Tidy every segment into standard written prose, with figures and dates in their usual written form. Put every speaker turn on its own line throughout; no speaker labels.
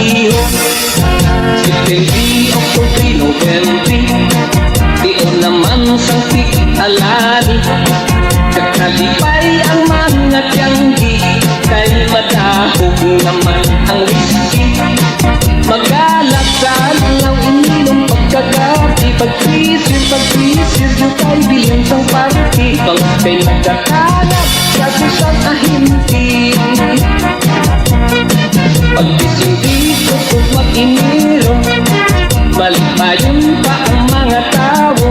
iho. September, October, November, diyon naman sang tig-alani. Kakalipay ang mga tiyanggi, kay madahog naman ang whisky. Magalasal lang ininom pagkagabi, pag-twisir yung kay bilhin sang party. Pang kay nagkakalap, kasusang ahinti. Pag-gising dito kung mag-iniro, malipayon pa ang mga tao.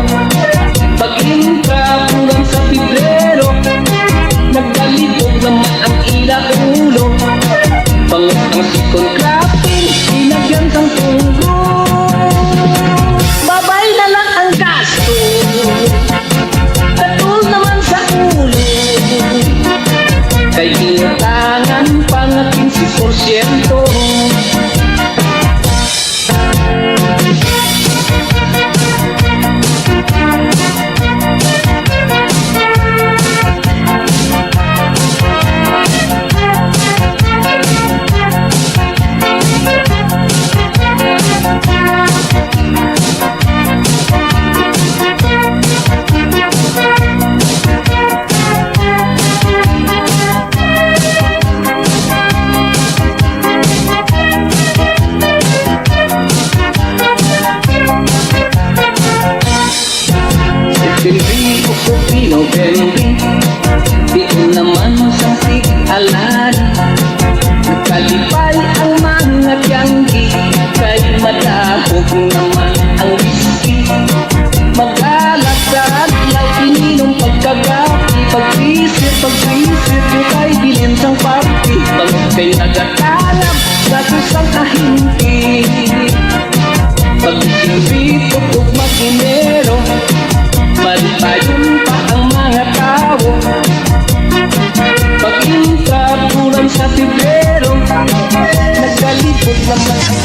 Pag-intra buwan sa Pebrero, nagdalibog naman ang ila-ulo. Bangot ang sikon crafting, inagyan sang tunggo. Babay na lang ang gasto, katul naman sa ulo. Kay inutangan pa nga 15%. September, October, November, diyon naman sa tig-alani. Nagkalipay ang mga tiyanggi, kay madahog naman ang whisky. Magalasal lang ininom pagkagabi, pag-twisir yung kay bilhin sang party. Bangot kay nagakalap, kasusang ahinti. Pag-gising dito kung mag-inero, malipayon pa ang mga tao. Pag-intra bulan sa Pebrero, nagkalipot naman ang